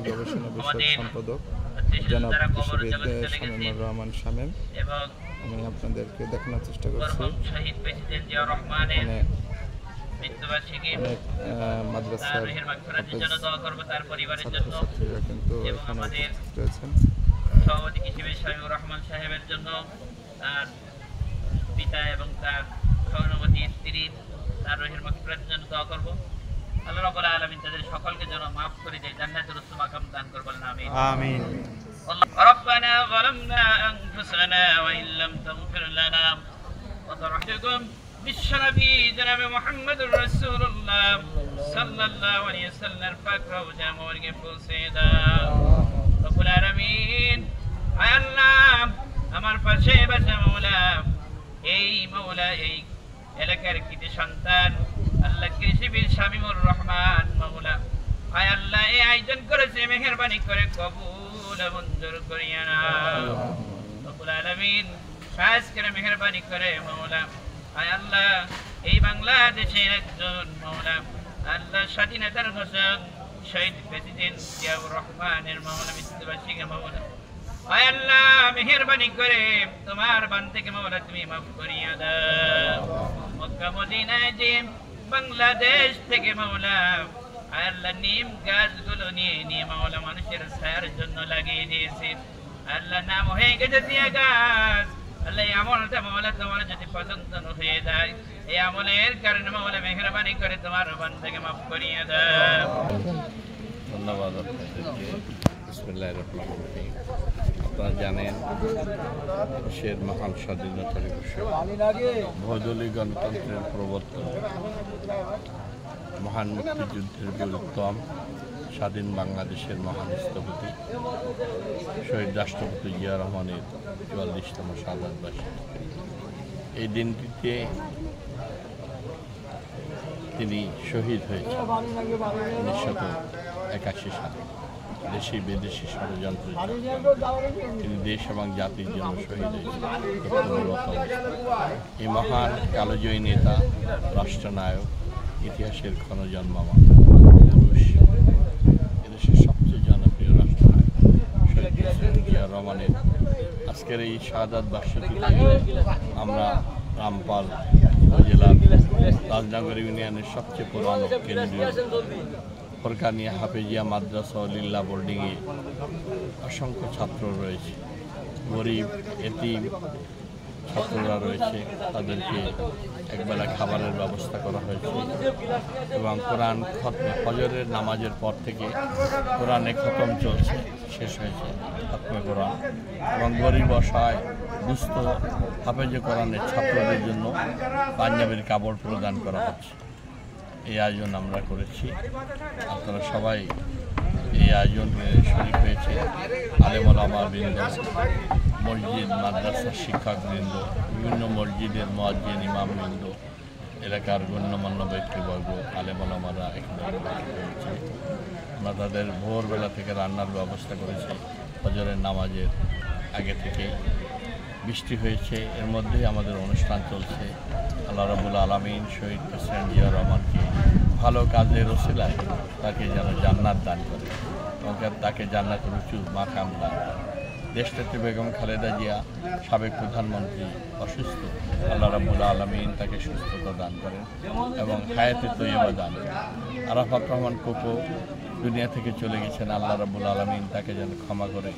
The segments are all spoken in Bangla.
গবেষণা বিষয়ক সম্পাদক জনাব শামীমুর রহমান শামীম। আমি আপনাদেরকে দেখানোর চেষ্টা করছি অনেক মাদ্রাসার ছাত্রছাত্রীরা কিন্তু এখানে উপস্থিত রয়েছেন। সভাপতি হিসেবে শামীমুর রহমান সাহেবের জন্য তার পিতা এবং তার সহনবতী স্ত্রী তার রুহের মাগফিরাতের জন্য দোয়া করব। আল্লাহ রাব্বুল আলামিন তাদের সকলকে যেন মাফ করে দেয়, জান্নাতুল মাকাম দান করবেন। আমিন আমিন। ربنا ظلمنا أنفسنا وإن لم تغفر لنا وترحمنا بالشربي جناب محمد رسول الله صلى الله عليه وسلم فاكره جامور के पोसेदा रब्बुल आलमीन आय अल्लाह আমার পাশে বসে মওলা এই মওলা এই এলাকার কৃতি সন্তান আল্লাহ কৃষিবীর শামীমুর রহমান মওলা আয় আল্লাহ এই আয়োজন করেছে মেহেরবানি করে কবুল মঞ্জুর করিয়া নাও রব্বুল আলামিন খাস করে মেহেরবানি করে মওলা আয় আল্লাহ এই বাংলাদেশের একজন মওলা আল্লাহ স্বাধীনতার ঘোষক শহীদ প্রেসিডেন্ট জিয়াউর রহমানের মওলা মৃত্যুবার্ষিকী মওলা আয় আল্লাহ মেহেরবানি করে তোমার বান্দাকে মওলা তুমি মাফ করিয়া দাও। মক্কা মদিনায় যে বাংলাদেশ থেকে মওলা আয় আল্লাহ নিম গাছগুলো নিয়ে মওলা মানুষের ছায়ার জন্য লাগিয়ে দিয়েছে। আল্লাহ নাম হয়ে গেছে দিয়া গাছ। আল্লাহ এই আমলটা মওলা তোমার যদি পছন্দ হয়ে যায় এই আমলের কারণে মওলা মেহেরবানি করে তোমার বান্দাকে মাফ করিয়া দাও। ধন্যবাদ আপনাদেরকে। বিসমিল্লাহির রহমানির রহিম। আপনারা জানেন দেশের মহান স্বাধীনতা দিবসে বহুদলীয় গণতন্ত্রের প্রবর্তন, মহান মুক্তিযুদ্ধের বীরোত্তম স্বাধীন বাংলাদেশের মহান স্থপতি শহীদ রাষ্ট্রপতি জিয়া রহমানের ৪৪তম শাহাদাত বার্ষিকী। এই দিনটিতে তিনি শহীদ হয়েছেন ১৯৮১ সালে। দেশি বিদেশি ষড়যন্ত্র তিনি দেশ এবং জাতির জন্য শহীদ হয়েছেন। এই মহান কালজয়ী নেতা, রাষ্ট্রনায়ক, ইতিহাসের ক্ষণজন্মামা পুরুষ, এদেশের সবচেয়ে জনপ্রিয় রাষ্ট্রনায়ক শহীদ জিয়া রহমানের আজকের এই শাহাদাত বার্ষিকীতে আমরা রামপাল উপজেলার রাজনগর ইউনিয়নের সবচেয়ে পুরানো কেন্দ্রীয় ফরকানিয়া হাফেজিয়া মাদ্রাসা লিল্লা বোর্ডিংয়ে অসংখ্য ছাত্র রয়েছে, গরিব এতিম ছাত্ররা রয়েছে। তাদেরকে একবেলা খাবারের ব্যবস্থা করা হয়েছে এবং কোরআন খতমে ফজরের নামাজের পর থেকে কোরআনে খতম চলছে, শেষ হয়েছে খতমে কোরআন, এবং গরিব অসহায় দুস্থ হাফেজে কোরআনের ছাত্রদের জন্য পাঞ্জাবির কাপড় প্রদান করা হচ্ছে। এই আয়োজন আমরা করেছি। আপনারা সবাই এই আয়োজনে শরীক হয়েছে। আলেম ওলামা বৃন্দ, মসজিদ মাদ্রাসার শিক্ষকবৃন্দ, বিভিন্ন মসজিদের মুয়াজ্জিন ইমামবৃন্দ, এলাকার গণ্যমান্য ব্যক্তিবর্গ, আলেম ওলামারা এখানে হয়েছে। আমরা তাদের ভোরবেলা থেকে রান্নার ব্যবস্থা করেছি। ফজরের নামাজের আগে থেকেই বৃষ্টি হয়েছে, এর মধ্যেই আমাদের অনুষ্ঠান চলছে। আল্লাহ রাব্বুল আলামিন শহীদ প্রেসিডেন্ট জিয়া রহমানকে ভালো কাজের ওসিলায় তাকে যেন জান্নাত দান করে এবং তাকে জান্নাতুল মাকাম দান করে। দেশনেত্রী বেগম খালেদা জিয়া সাবেক প্রধানমন্ত্রী অসুস্থ, আল্লাহ রাব্বুল আলামিন তাকে সুস্থতা দান করেন এবং হায়াতে তৈয়বা দান করেন। আরাফাত রহমান কোকো দুনিয়া থেকে চলে গেছেন, আল্লাহ রাব্বুল আলামিন তাকে যেন ক্ষমা করে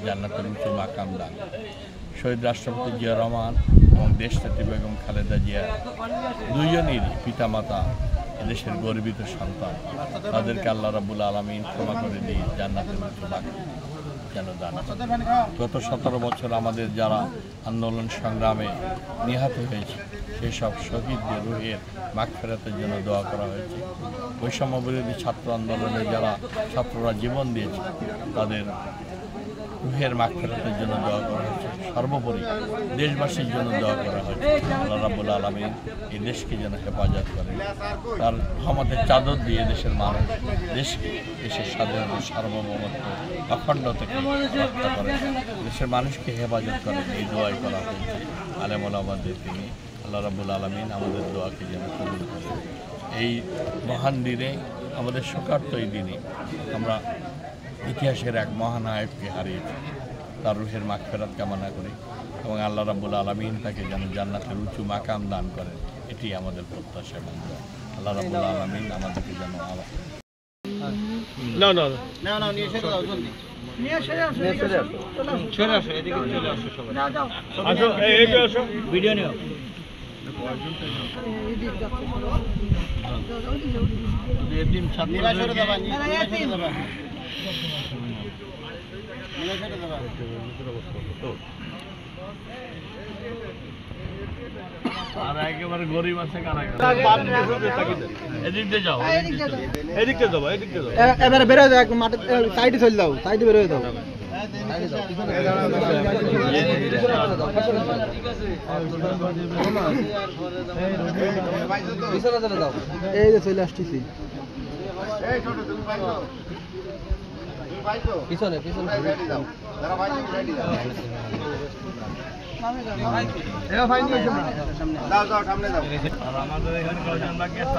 জান্নাতুল মাকাম দান করেন। শহীদ রাষ্ট্রপতি জিয়া রহমান এবং দেশনেত্রী বেগম খালেদা জিয়া দুইজনেরই পিতামাতা এদেশের গর্বিত সন্তান, তাদেরকে আল্লাহ রাব্বুল আলামিন ক্ষমা করে দিয়ে জান্নাতের মাকাম যেন দান। গত ১৭ বছর আমাদের যারা আন্দোলন সংগ্রামে নিহত হয়েছে সেই সব শহীদদের রুহের মাগফিরাতের জন্য দোয়া করা হয়েছে। বৈষম্য বিরোধী ছাত্র আন্দোলনে যারা ছাত্ররা জীবন দিয়েছে তাদের রুহের মাগফিরাতের জন্য দোয়া করা হয়েছে। সর্বোপরি দেশবাসীর জন্য দোয়া করা হয়েছে। আল্লাহ রাব্বুল আলামিন এই দেশকে যেন হেফাজত করেন, তার রহমতের চাদর দিয়ে দেশের মানুষ দেশকে, দেশের স্বাধীনতা, সার্বভৌমত্ব, অখণ্ডতাকে রক্ষা করেন, দেশের মানুষকে হেফাজত করেন, এই দোয়াই করা হয়েছে আলেম ওলামাদের তিনি। আল্লাহ রাব্বুল আলামিন আমাদের দোয়াকে যেন কবুল করে। এই মহান দিনে, আমাদের শোকার্ত এই দিনে আমরা ইতিহাসের এক মহানায়ককে হারিয়েছি। তার রুহের মাগফিরাত কামনা করি এবং আল্লাহ রাব্বুল আলামিন তাকে যেন জান্নাতের উঁচু মাকাম দান করেন, এটি আমাদের প্রত্যাশা এবং দোয়া। আল্লাহ রাব্বুল আলামিন আমাদেরকে যেন ভিডিও নিও। আর একেবারে গরিব আছে কারা এদিকে যাও, এদিকে যাও, এদিকে যাও। এবারে বেরোয় যাও, মাঠে সাইডে চলে যাও, সাইডে বেরোয় যাও। এই যে চলে আসতেছি পিছনে পিছনে আর আমাদের এখানে কয়জন বাকি আছে?